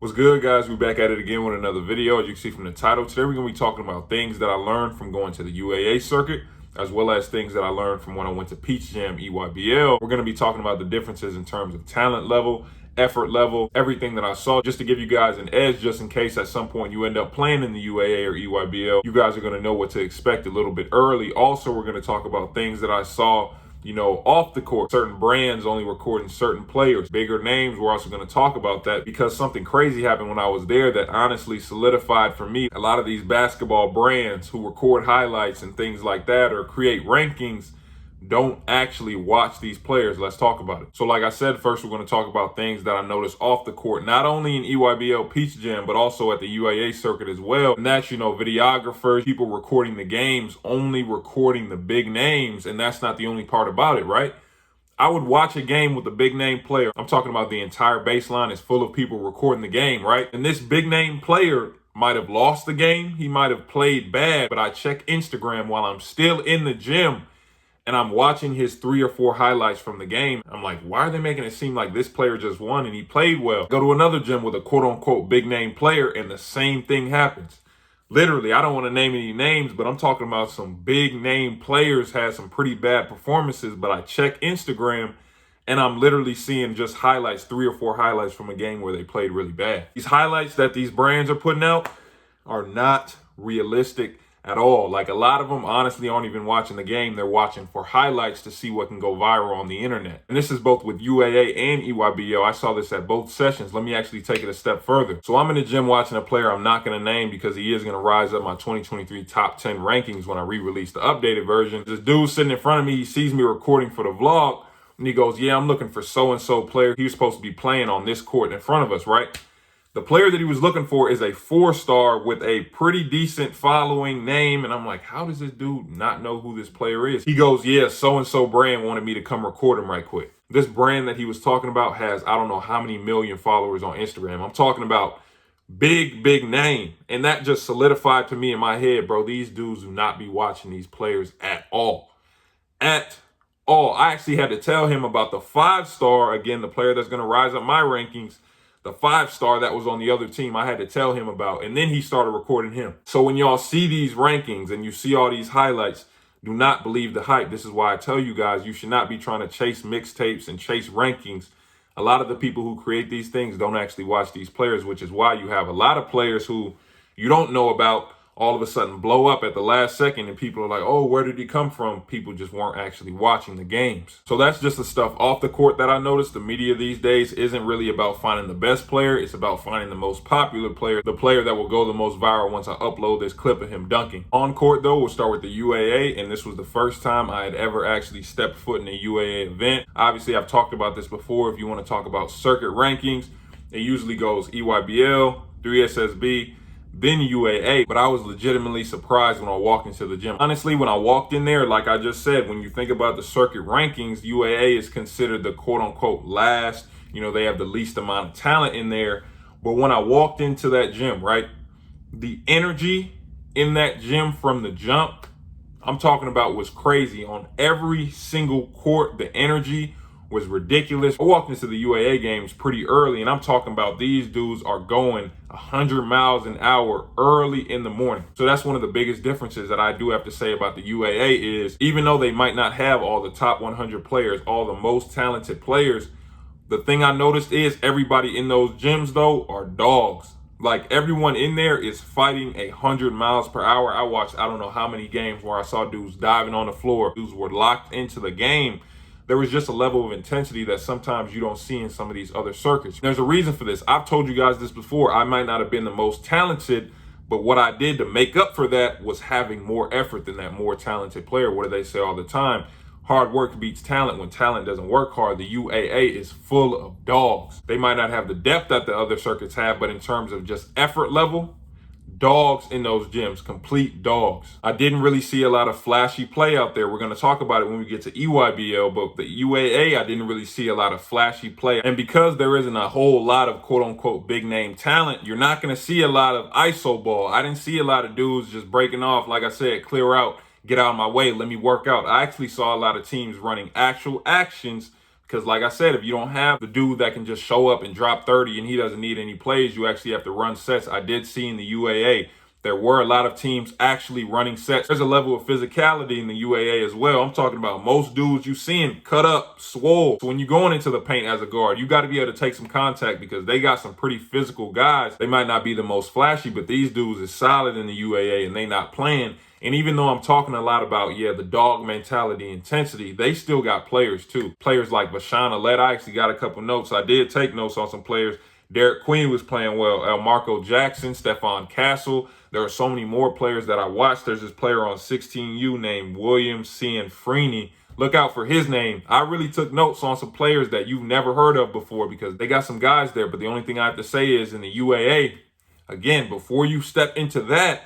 What's good, guys? We're back at it again with another video. As you can see from the title, today we're going to be talking about things that I learned from going to the UAA circuit, as well as things that I learned from when I went to Peach Jam EYBL. We're going to be talking about the differences in terms of talent level, effort level, everything that I saw, just to give you guys an edge, just in case at some point you end up playing in the UAA or EYBL. You guys are going to know what to expect a little bit early. Also, we're going to talk about things that I saw off the court. Certain brands only recording certain players, bigger names. We're also going to talk about that because something crazy happened when I was there that honestly solidified for me. A lot of these basketball brands who record highlights and things like that or create rankings don't actually watch these players. Let's talk about it. So like I said, first we're going to talk about things that I noticed off the court, not only in EYBL Peach Jam, but also at the UAA circuit as well. And that's, videographers, people recording the games, only recording the big names. And that's not the only part about it, right? I would watch a game with a big name player. I'm talking about the entire baseline is full of people recording the game, right? And this big name player might have lost the game. He might have played bad, but I check Instagram while I'm still in the gym and I'm watching his 3 or 4 highlights from the game. I'm like, why are they making it seem like this player just won and he played well? Go to another gym with a quote unquote big name player and the same thing happens. Literally, I don't want to name any names, but I'm talking about some big name players had some pretty bad performances, but I check Instagram and I'm literally seeing just highlights, 3 or 4 highlights from a game where they played really bad. These highlights that these brands are putting out are not realistic at all. Like, a lot of them honestly aren't even watching the game. They're watching for highlights to see what can go viral on the internet. And this is both with UAA and EYBL. I saw this at both sessions. Let me actually take it a step further. So I'm in the gym watching a player I'm not going to name because he is going to rise up my 2023 top 10 rankings when I re-release the updated version. This dude sitting in front of me, he sees me recording for the vlog and he goes, yeah, I'm looking for so-and-so player. He was supposed to be playing on this court in front of us, right? The player that he was looking for is a 4-star with a pretty decent following name. And I'm like, how does this dude not know who this player is? He goes, yeah, so-and-so brand wanted me to come record him right quick. This brand that he was talking about has, I don't know how many million followers on Instagram. I'm talking about big name. And that just solidified to me in my head, bro, these dudes do not be watching these players at all. At all. I actually had to tell him about the 5-star, again, the player that's going to rise up my rankings. The 5-star that was on the other team, I had to tell him about, and then he started recording him. So when y'all see these rankings and you see all these highlights, do not believe the hype. This is why I tell you guys, you should not be trying to chase mixtapes and chase rankings. A lot of the people who create these things don't actually watch these players, which is why you have a lot of players who you don't know about all of a sudden blow up at the last second and people are like, oh, where did he come from? People just weren't actually watching the games. So that's just the stuff off the court that I noticed. The media these days isn't really about finding the best player. It's about finding the most popular player, the player that will go the most viral once I upload this clip of him dunking. On court, though, we'll start with the UAA, and this was the first time I had ever actually stepped foot in a UAA event. Obviously, I've talked about this before. If you want to talk about circuit rankings, it usually goes EYBL, 3SSB, then UAA, but I was legitimately surprised when I walked into the gym. Honestly, when I walked in there, like I just said, when you think about the circuit rankings, UAA is considered the quote unquote last. They have the least amount of talent in there. But when I walked into that gym, right, the energy in that gym from the jump, I'm talking about, was crazy. On every single court, the energy was ridiculous. I walked into the UAA games pretty early, and I'm talking about these dudes are going 100 miles an hour early in the morning. So that's one of the biggest differences that I do have to say about the UAA is, even though they might not have all the top 100 players, all the most talented players, the thing I noticed is everybody in those gyms, though, are dogs. Like, everyone in there is fighting 100 miles per hour. I watched, I don't know how many games where I saw dudes diving on the floor. Dudes were locked into the game. There was just a level of intensity that sometimes you don't see in some of these other circuits. There's a reason for this. I've told you guys this before. I might not have been the most talented, but what I did to make up for that was having more effort than that more talented player. What do they say all the time? Hard work beats talent. When talent doesn't work hard, the UAA is full of dogs. They might not have the depth that the other circuits have, but in terms of just effort level, dogs in those gyms, complete dogs. I didn't really see a lot of flashy play out there. We're going to talk about it when we get to EYBL, but the UAA, I didn't really see a lot of flashy play. And because there isn't a whole lot of quote unquote big name talent, you're not going to see a lot of ISO ball. I didn't see a lot of dudes just breaking off, like I said, clear out, get out of my way, let me work out. I actually saw a lot of teams running actual actions Because like I said, if you don't have the dude that can just show up and drop 30 and he doesn't need any plays, you actually have to run sets. I did see in the UAA, there were a lot of teams actually running sets. There's a level of physicality in the UAA as well. I'm talking about most dudes you seeing cut up, swole. So when you're going into the paint as a guard, you got to be able to take some contact because they got some pretty physical guys. They might not be the most flashy, but these dudes is solid in the UAA and they not playing. And even though I'm talking a lot about, the dog mentality, intensity, they still got players too. Players like Vashana Lett. I actually got a couple notes. I did take notes on some players. Derek Queen was playing well. Marco Jackson, Stephon Castle. There are so many more players that I watched. There's this player on 16U named William Cianfrini. Look out for his name. I really took notes on some players that you've never heard of before because they got some guys there. But the only thing I have to say is in the UAA, again, before you step into that,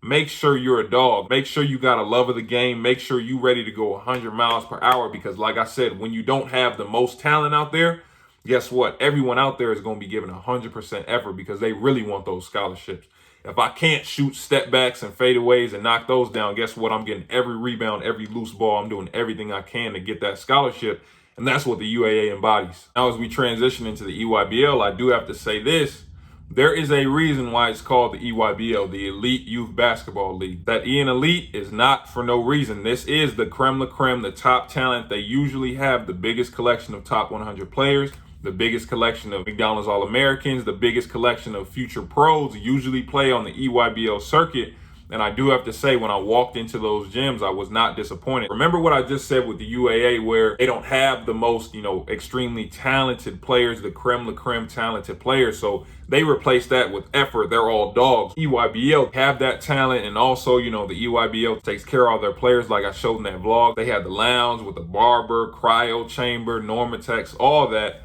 make sure you're a dog. Make sure you got a love of the game. Make sure you're ready to go 100 miles per hour because like I said, when you don't have the most talent out there, guess what? Everyone out there is going to be giving 100% effort because they really want those scholarships. If I can't shoot step backs and fadeaways and knock those down, guess what? I'm getting every rebound, every loose ball. I'm doing everything I can to get that scholarship. And that's what the UAA embodies. Now, as we transition into the EYBL, I do have to say this. There is a reason why it's called the EYBL, the Elite Youth Basketball League. That E in Elite is not for no reason. This is the creme de la creme, the top talent. They usually have the biggest collection of top 100 players, the biggest collection of McDonald's All-Americans, the biggest collection of future pros usually play on the EYBL circuit. And I do have to say, when I walked into those gyms, I was not disappointed. Remember what I just said with the UAA, where they don't have the most, extremely talented players, the creme de la creme talented players. So they replace that with effort. They're all dogs. EYBL have that talent. And also, the EYBL takes care of all their players. Like I showed in that vlog, they had the lounge with the barber, cryo chamber, Normatex, all that.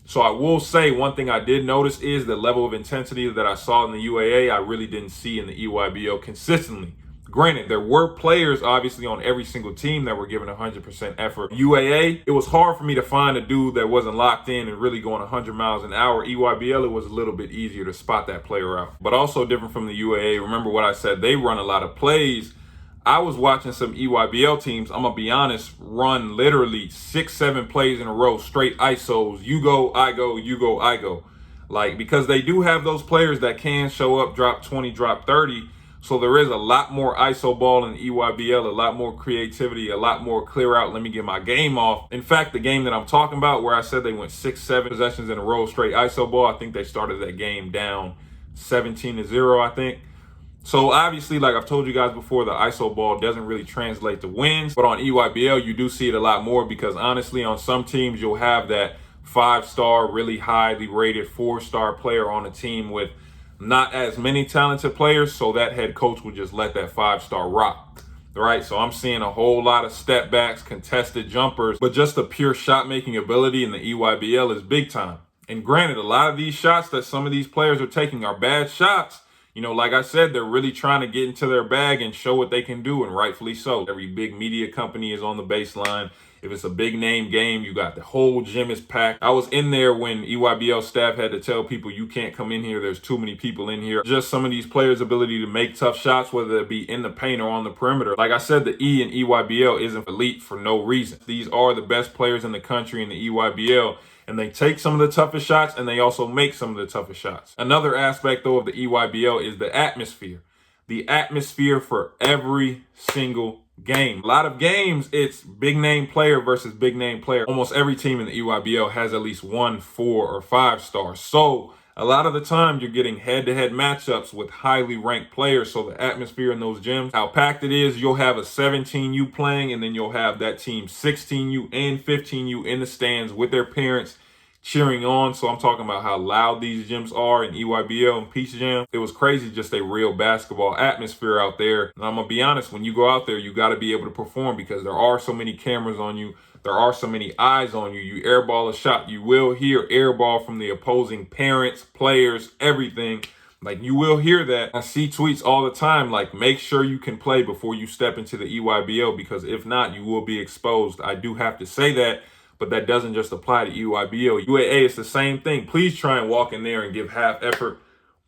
So I will say one thing I did notice is the level of intensity that I saw in the UAA, I really didn't see in the EYBL consistently. Granted, there were players obviously on every single team that were giving 100% effort. UAA, it was hard for me to find a dude that wasn't locked in and really going 100 miles an hour. EYBL, it was a little bit easier to spot that player out. But also different from the UAA, remember what I said, they run a lot of plays. I was watching some EYBL teams, I'm going to be honest, run literally 6-7 plays in a row, straight ISOs. You go, I go, you go, I go. Because they do have those players that can show up, drop 20, drop 30. So there is a lot more ISO ball in EYBL, a lot more creativity, a lot more clear out. Let me get my game off. In fact, the game that I'm talking about where I said they went 6-7 possessions in a row, straight ISO ball, I think they started that game down 17-0, I think. So obviously, like I've told you guys before, the ISO ball doesn't really translate to wins. But on EYBL, you do see it a lot more because honestly, on some teams, you'll have that 5-star, really highly rated 4-star player on a team with not as many talented players. So that head coach would just let that 5-star rock. Right, so I'm seeing a whole lot of step backs, contested jumpers, but just the pure shot making ability in the EYBL is big time. And granted, a lot of these shots that some of these players are taking are bad shots. Like I said, they're really trying to get into their bag and show what they can do, and rightfully so. Every big media company is on the baseline. If it's a big name game, you got the whole gym is packed. I was in there when EYBL staff had to tell people, you can't come in here. There's too many people in here. Just some of these players' ability to make tough shots, whether it be in the paint or on the perimeter. Like I said, the E in EYBL isn't elite for no reason. These are the best players in the country in the EYBL. And they take some of the toughest shots, and they also make some of the toughest shots. Another aspect, though, of the EYBL is the atmosphere. The atmosphere for every single game. A lot of games, it's big name player versus big name player. Almost every team in the EYBL has at least 1, 4, or 5-star. So a lot of the time, you're getting head-to-head matchups with highly ranked players. So the atmosphere in those gyms, how packed it is, you'll have a 17U playing, and then you'll have that team 16U and 15U in the stands with their parents cheering on. So I'm talking about how loud these gyms are in EYBL and Peach Jam. It was crazy, just a real basketball atmosphere out there. And I'm going to be honest, when you go out there, you got to be able to perform because there are so many cameras on you. There are so many eyes on you. You airball a shot, you will hear airball from the opposing parents, players, everything. You will hear that. I see tweets all the time, make sure you can play before you step into the EYBL because if not, you will be exposed. I do have to say that, but that doesn't just apply to EYBL. UAA is the same thing. Please try and walk in there and give half effort.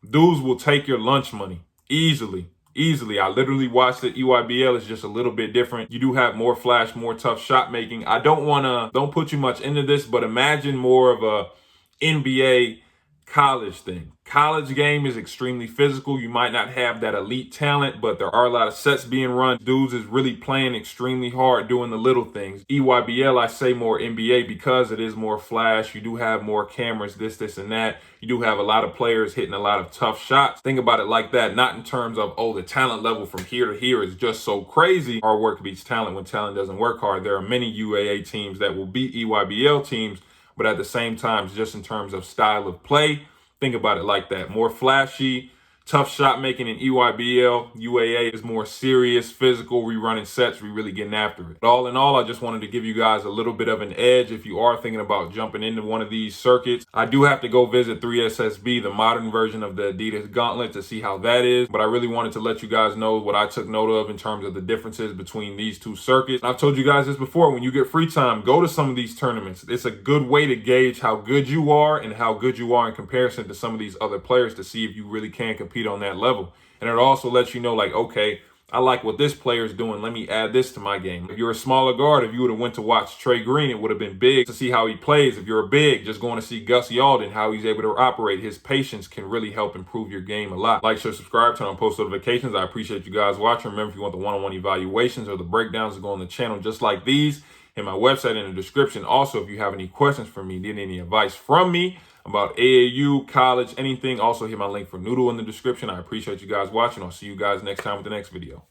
Dudes will take your lunch money easily. easily. I literally watched it. EYBL is just a little bit different. You do have more flash, more tough shot making. I don't put too much into this, but imagine more of a NBA college thing. College game is extremely physical. You might not have that elite talent, but there are a lot of sets being run. Dudes is really playing extremely hard, doing the little things. EYBL, I say more NBA because it is more flash. You do have more cameras, this, and that. You do have a lot of players hitting a lot of tough shots. Think about it like that, not in terms of, oh, the talent level from here to here is just so crazy. Hard work beats talent when talent doesn't work hard. There are many UAA teams that will beat EYBL teams, but at the same time, just in terms of style of play, think about it like that. More flashy, tough shot making in EYBL. UAA is more serious, physical. We running sets. We really getting after it. But all in all, I just wanted to give you guys a little bit of an edge if you are thinking about jumping into one of these circuits. I do have to go visit 3SSB, the modern version of the Adidas Gauntlet, to see how that is. But I really wanted to let you guys know what I took note of in terms of the differences between these two circuits. I've told you guys this before. When you get free time, go to some of these tournaments. It's a good way to gauge how good you are and how good you are in comparison to some of these other players to see if you really can compete on that level. And it also lets you know, like, okay, I like what this player is doing. Let me add this to my game. If you're a smaller guard, if you would have went to watch Trey Green, it would have been big to see how he plays. If you're a big, just going to see Gus Yalden, how he's able to operate. His patience can really help improve your game a lot. Like, share, subscribe, turn on post notifications. I appreciate you guys watching. Remember, if you want the one-on-one evaluations or the breakdowns to go on the channel just like these, hit my website in the description. Also, if you have any questions for me, need any advice from me about AAU, college, anything, also hit my link for Noodle in the description. I appreciate you guys watching. I'll see you guys next time with the next video.